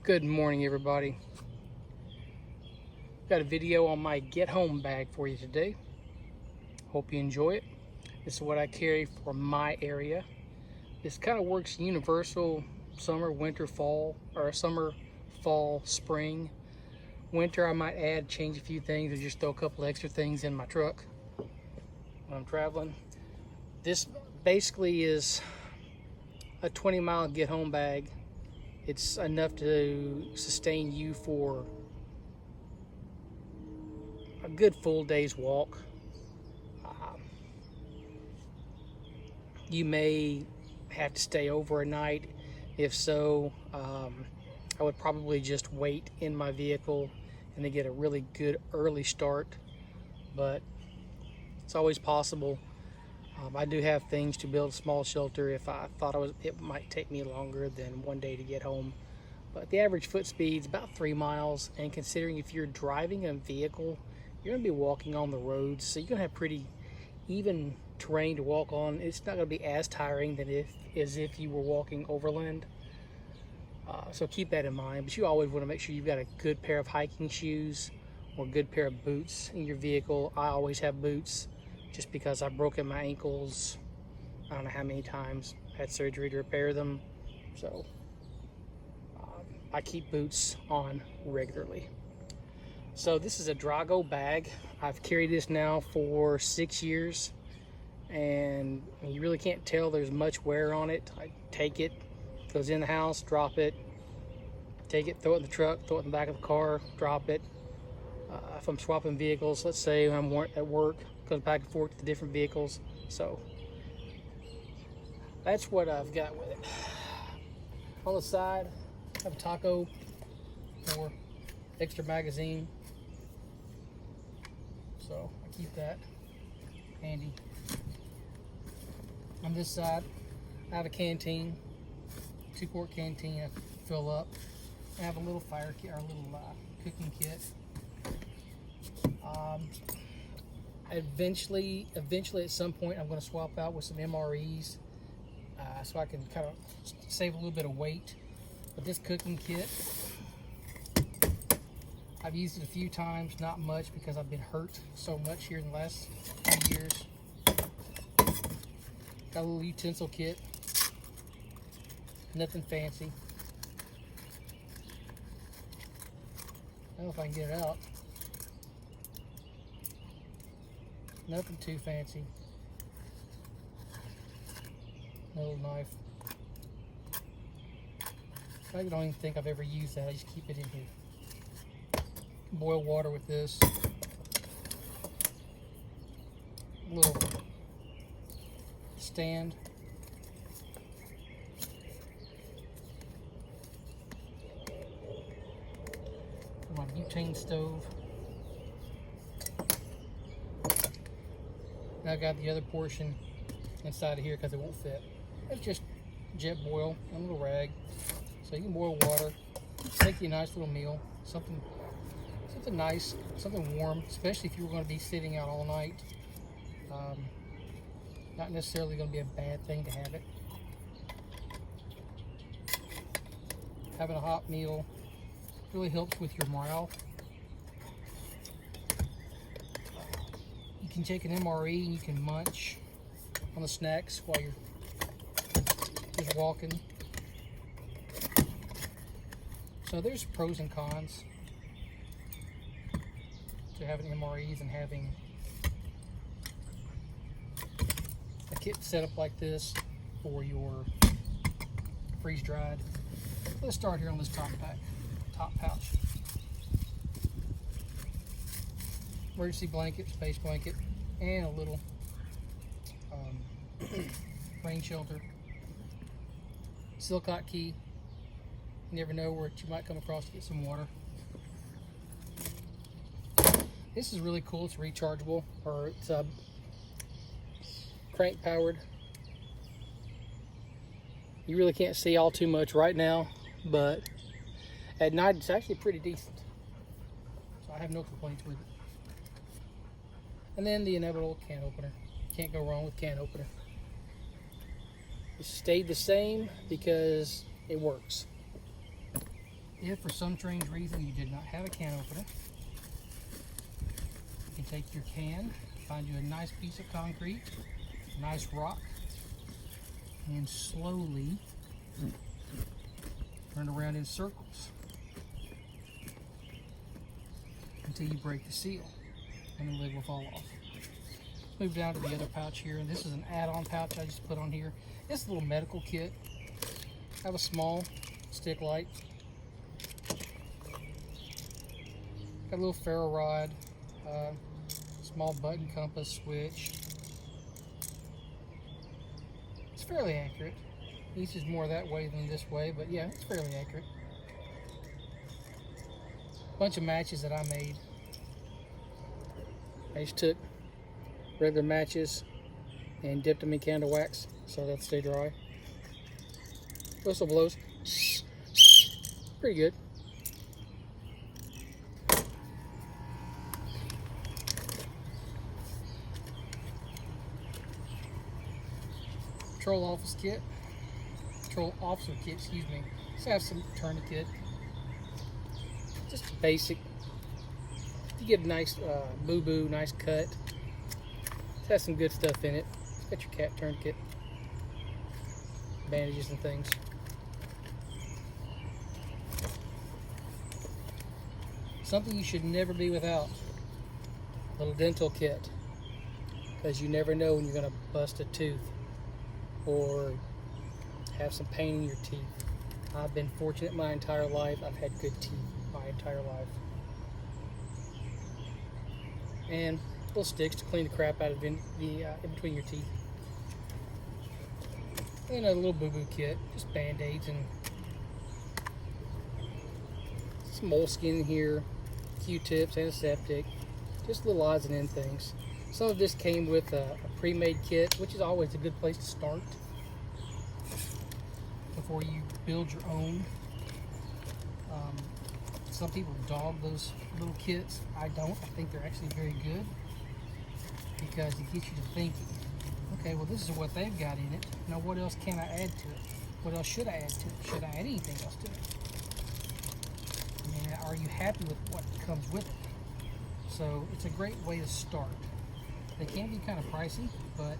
Good morning, everybody. Got a video on my get home bag for you today. Hope you enjoy it. This is what I carry for my area. This kind of works universal: summer, winter, fall, or summer, fall, spring. Winter, I might add, change a few things, or just throw a couple extra things in my truck when I'm traveling. This basically is a 20-mile get home bag. It's enough to sustain you for a good full day's walk. You may have to stay over a night. If so, I would probably just wait in my vehicle and then get a really good early start, but it's always possible. I do have things to build a small shelter if I thought it might take me longer than one day to get home. But the average foot speed is about 3 miles, and considering if you're driving a vehicle, you're going to be walking on the roads, so you're going to have pretty even terrain to walk on. It's not going to be as tiring as if you were walking overland. So keep that in mind. But you always want to make sure you've got a good pair of hiking shoes or a good pair of boots in your vehicle. I always have boots, just because I've broken my ankles I don't know how many times. Had surgery to repair them, so I keep boots on regularly. So this is a Drago bag. I've carried this now for 6 years, and you really can't tell there's much wear on it. I take it, goes in the house, drop it, take it, throw it in the truck, throw it in the back of the car, drop it. If I'm swapping vehicles, let's say I'm at work, goes back and forth to different vehicles. So that's what I've got with it. On the side, I have a taco for extra magazine, so I keep that handy. On this side, I have a canteen, 2-quart canteen I fill up. I have a little fire kit, or a little cooking kit. Eventually at some point, I'm going to swap out with some MREs, so I can kind of save a little bit of weight. But this cooking kit, I've used it a few times, not much, because I've been hurt so much here in the last few years. Got a little utensil kit, nothing fancy. I don't know if I can get it out. Nothing too fancy. A little knife. I don't even think I've ever used that. I just keep it in here. Boil water with this. A little stand. My butane stove. Now I've got the other portion inside of here because it won't fit. It's just jet boil and a little rag. So you can boil water, make you a nice little meal, something nice, something warm, especially if you were going to be sitting out all night. Not necessarily going to be a bad thing to have it. Having a hot meal really helps with your morale. You can take an MRE and you can munch on the snacks while you're just walking. So there's pros and cons to having MREs and having a kit set up like this for your freeze-dried. Let's start here on this top pouch. Emergency blanket, space blanket, and a little rain shelter. Silcott key. You never know where you might come across to get some water. This is really cool. It's rechargeable, or it's crank powered. You really can't see all too much right now, but at night it's actually pretty decent. So I have no complaints with it. And then the inevitable can opener. Can't go wrong with can opener. It stayed the same because it works. If for some strange reason you did not have a can opener, you can take your can, find you a nice piece of concrete, a nice rock, and slowly turn around in circles until you break the seal, and the lid will fall off. Let's move down to the other pouch here, and this is an add-on pouch I just put on here. It's a little medical kit. I have a small stick light, got a little ferro rod, small button compass switch. It's fairly accurate. Each is more that way than this way, but yeah, it's fairly accurate. Bunch of matches that I made. I just took regular matches and dipped them in candle wax so they'll stay dry. Whistle blows. Pretty good. Patrol officer kit, excuse me. Just have some tourniquet. Just basic. You get a nice boo-boo, nice cut. It has some good stuff in it. It's got your cat tourniquet, bandages and things. Something you should never be without. A little dental kit. Because you never know when you're going to bust a tooth or have some pain in your teeth. I've been fortunate my entire life. I've had good teeth my entire life. And little sticks to clean the crap out of in between your teeth. And a little boo-boo kit, just band-aids and some moleskin in here, Q-tips, antiseptic, just little odds and ends things. Some of this came with a pre-made kit, which is always a good place to start before you build your own. Some people dog those little kits. I don't. I think they're actually very good because it gets you to thinking, okay, well, this is what they've got in it. Now, what else can I add to it? What else should I add to it? Should I add anything else to it? And are you happy with what comes with it? So it's a great way to start. They can be kind of pricey, but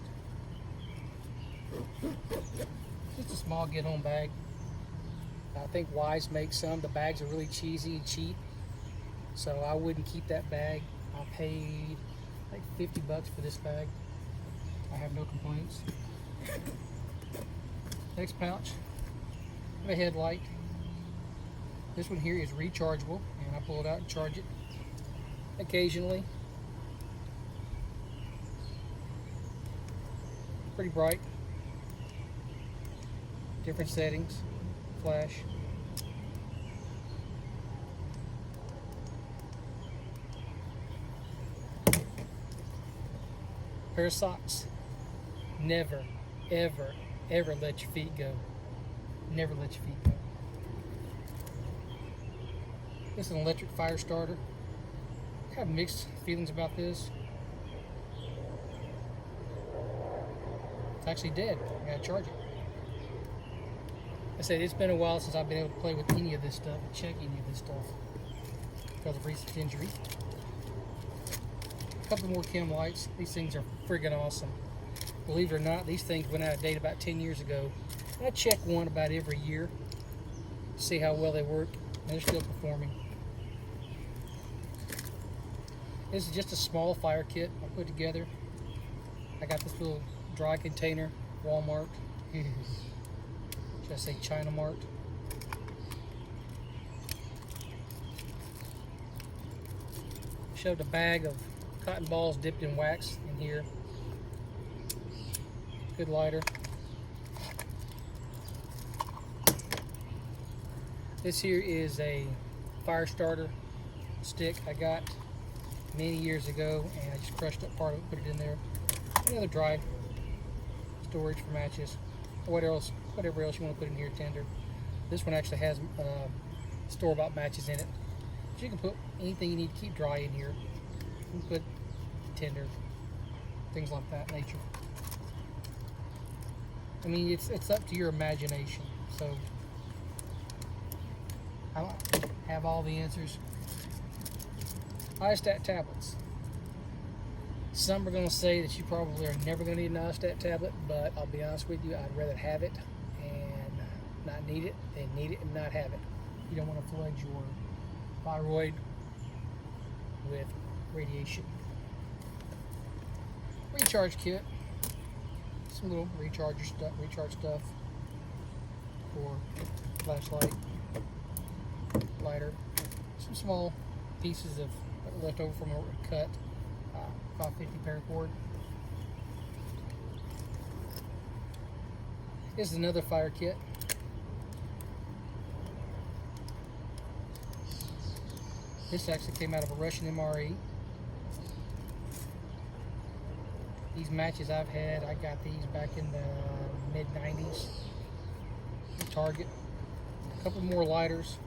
just a small get-home bag. I think Wise makes some. The bags are really cheesy and cheap, so I wouldn't keep that bag. I paid like $50 for this bag. I have no complaints. Next pouch, I have a headlight. This one here is rechargeable, and I pull it out and charge it occasionally. Pretty bright. Different settings. Flash. Pair of socks. Never, ever, ever let your feet go. Never let your feet go. This is an electric fire starter. I have mixed feelings about this. It's actually dead. I gotta charge it. I said it's been a while since I've been able to play with any of this stuff and check any of this stuff because of recent injury. A couple more chem lights. These things are friggin' awesome. Believe it or not, these things went out of date about 10 years ago. And I check one about every year to see how well they work, and they're still performing. This is just a small fire kit I put together. I got this little dry container, Walmart. Should I say China Mart? Shoved a bag of cotton balls dipped in wax in here. Good lighter. This here is a fire starter stick I got many years ago, and I just crushed up part of it, put it in there. Another dry storage for matches, or whatever else you want to put in here, tinder. This one actually has store-bought matches in it. But you can put anything you need to keep dry in here. You can put tinder, things like that nature. I mean, it's up to your imagination. So have all the answers. iStat tablets. Some are going to say that you probably are never going to need an iStat tablet, but I'll be honest with you, I'd rather have it and not need it than need it and not have it. You don't want to flood your thyroid with radiation. Recharge kit. Some little recharge stuff for flashlight, lighter, some small pieces of left over from a cut 550 paracord. This is another fire kit. This actually came out of a Russian MRE. These matches I've had, I got these back in the mid-90s. Target. A couple more lighters.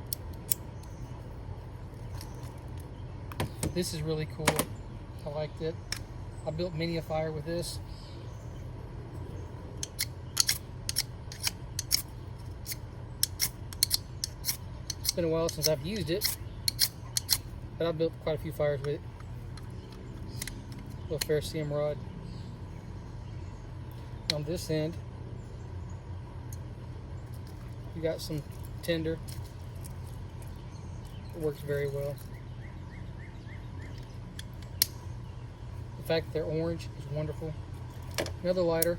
This is really cool. I liked it. I built many a fire with this. It's been a while since I've used it, but I built quite a few fires with it. Little ferrocerium rod. On this end, you got some tinder. It works very well. The fact that they're orange is wonderful. Another lighter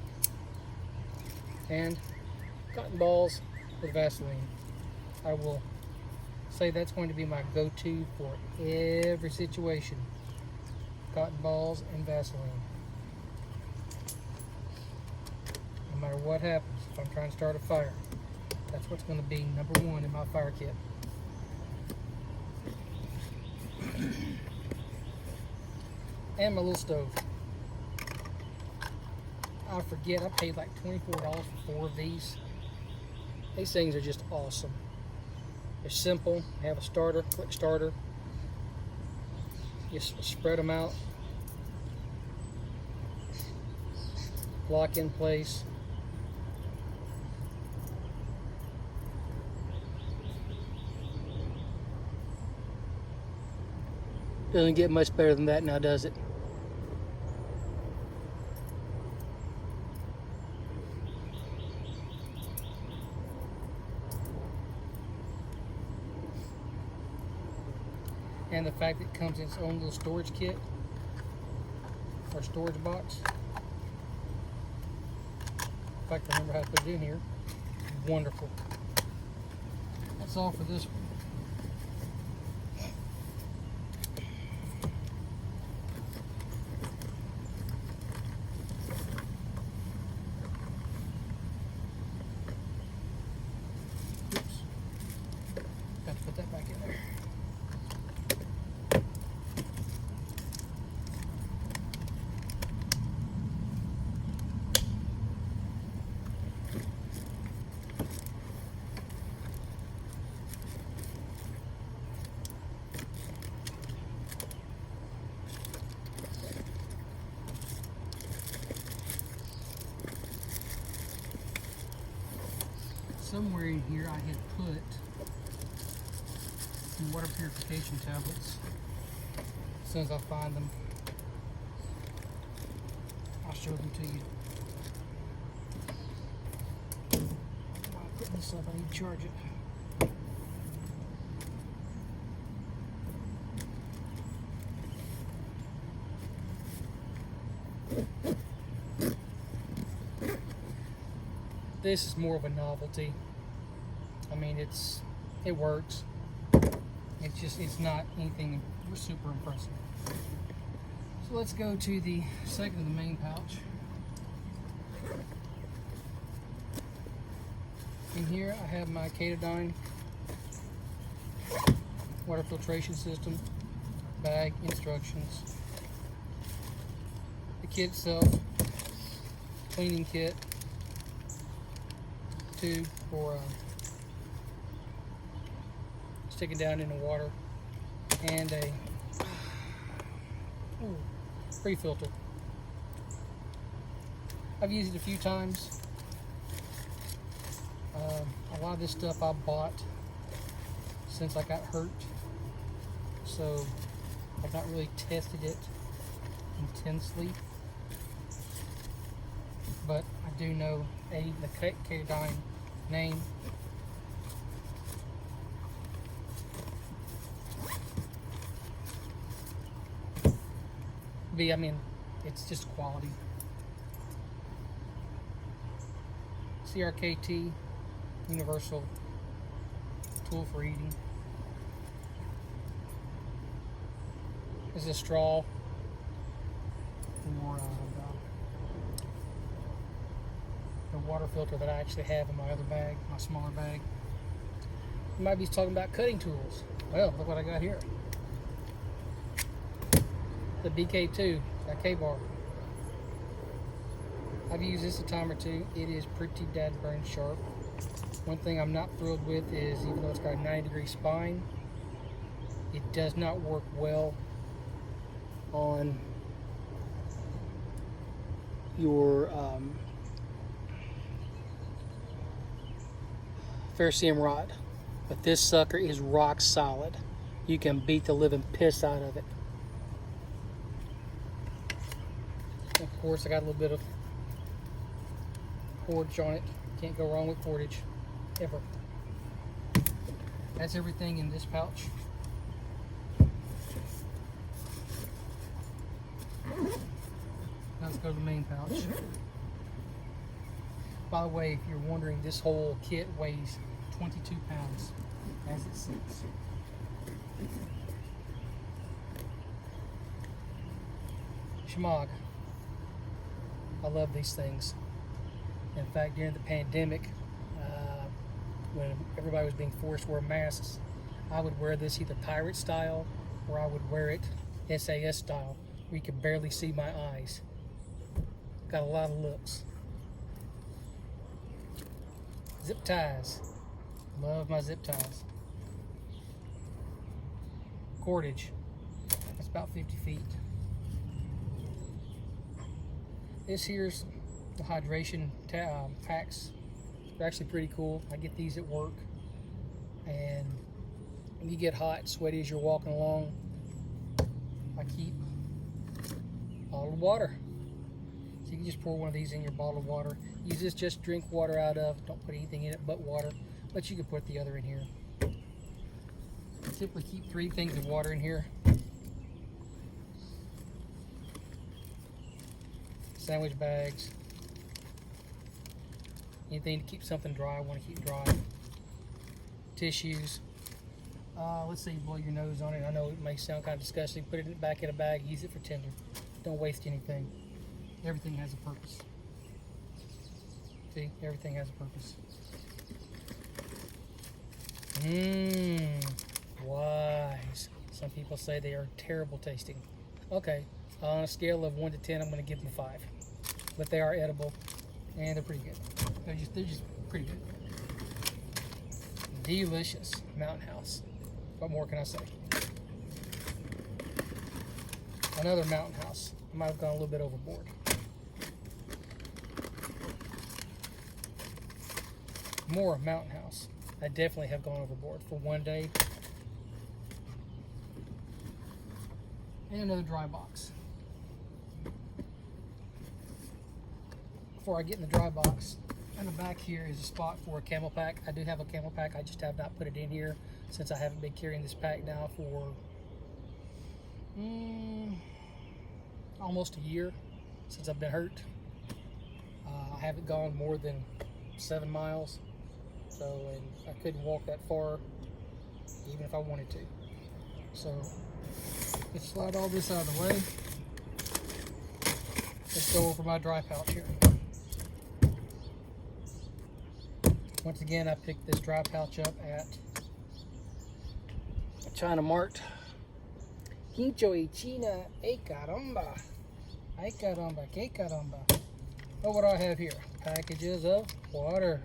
and cotton balls with Vaseline. I will say that's going to be my go-to for every situation. Cotton balls and Vaseline. No matter what happens, if I'm trying to start a fire, that's what's going to be number one in my fire kit. And my little stove. I forget, I paid like $24 for 4 of these. These things are just awesome. They're simple. They have a starter, quick starter. Just spread them out. Lock in place. Doesn't get much better than that now, does it? And the fact that it comes in its own little storage kit or storage box. In fact, I remember how to put it in here. Wonderful. That's all for this one. Oops. Got to put that back in there. Somewhere in here I had put some water purification tablets. As soon as I find them, I'll show them to you. While I'm putting this up, I need to charge it. This is more of a novelty. I mean, it works. It's not anything super impressive. So let's go to the second of the main pouch. In here I have my Katadyn water filtration system, bag, instructions, the kit itself, cleaning kit, tube for sticking down in the water, and a free filter. I've used it a few times. A lot of this stuff I bought since I got hurt, so I've not really tested it intensely, but I do know the K9 name. B, I mean, it's just quality. CRKT, universal tool for eating. This is a straw for the water filter that I actually have in my other bag, my smaller bag. You might be talking about cutting tools. Well, look what I got here. The BK2, that K-bar. I've used this a time or two. It is pretty dead burn sharp. One thing I'm not thrilled with is, even though it's got a 90-degree spine, it does not work well on your ferrocerium rod. But this sucker is rock solid. You can beat the living piss out of it. Of course, I got a little bit of cordage on it. Can't go wrong with cordage, ever. That's everything in this pouch. Now let's go to the main pouch. By the way, if you're wondering, this whole kit weighs 22 pounds as it sits. Shmog. I love these things. In fact, during the pandemic, when everybody was being forced to wear masks, I would wear this either pirate style or I would wear it SAS style, where you could barely see my eyes. Got a lot of looks. Zip ties. Love my zip ties. Cordage. That's about 50 feet. This here's the hydration packs. They're actually pretty cool. I get these at work, and when you get hot and sweaty as you're walking along, I keep bottled water. So you can just pour one of these in your bottle of water. Use this just drink water out of. Don't put anything in it but water, but you can put the other in here. I typically keep 3 things of water in here. Sandwich bags. Anything to keep something dry, I want to keep dry. Tissues. Let's say you blow your nose on it. I know it may sound kind of disgusting. Put it back in a bag, use it for tinder. Don't waste anything. Everything has a purpose. See, everything has a purpose. Wise. Some people say they are terrible tasting. Okay, on a scale of 1 to 10, I'm going to give them a 5. But they are edible, and they're pretty good. They're just pretty good. Delicious. Mountain House. What more can I say? Another Mountain House. I might have gone a little bit overboard. More Mountain House. I definitely have gone overboard for one day. And another dry box. Before I get in the dry box, in the back here is a spot for a camel pack. I do have a camel pack. I just have not put it in here since I haven't been carrying this pack now for almost a year since I've been hurt. I haven't gone more than 7 miles, and I couldn't walk that far even if I wanted to. So let's slide all this out of the way. Let's go over my dry pouch here. Once again, I picked this dry pouch up at China Mart. Hincho y China, ay caramba. Ay caramba, que caramba. Oh, what do I have here? Packages of water.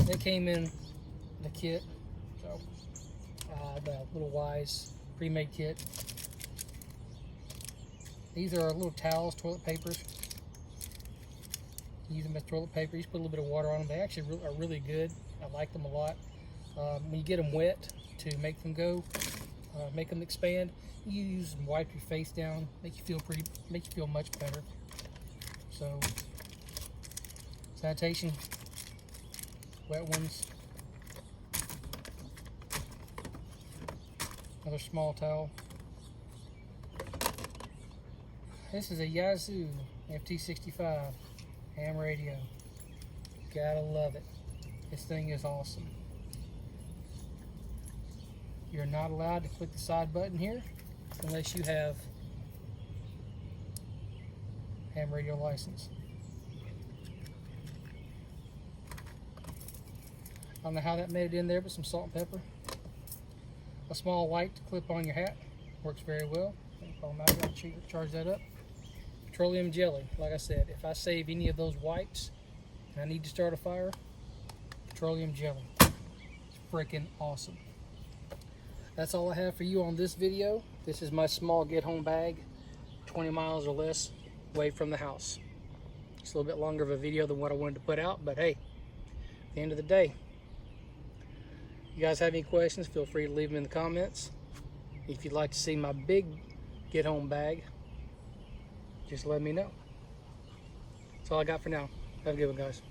They came in the kit. So, the Little Wise pre-made kit. These are little towels, toilet papers. Use them as toilet paper. You just put a little bit of water on them. They actually are really good. I like them a lot. When you get them wet, to make them go, make them expand, you use and wipe your face down, make you feel much better. So sanitation, wet ones, another small towel. This is a Yazoo FT65 ham radio. Gotta love it. This thing is awesome. You're not allowed to click the side button here unless you have ham radio license. I don't know how that made it in there, but some salt and pepper. A small light to clip on your hat works very well. I'll charge that up. Petroleum jelly, like I said, if I save any of those wipes and I need to start a fire, petroleum jelly. It's freaking awesome. That's all I have for you on this video. This is my small get-home bag, 20 miles or less away from the house. It's a little bit longer of a video than what I wanted to put out, but hey, at the end of the day, you guys have any questions, feel free to leave them in the comments. If you'd like to see my big get-home bag, just let me know. That's all I got for now. Have a good one, guys.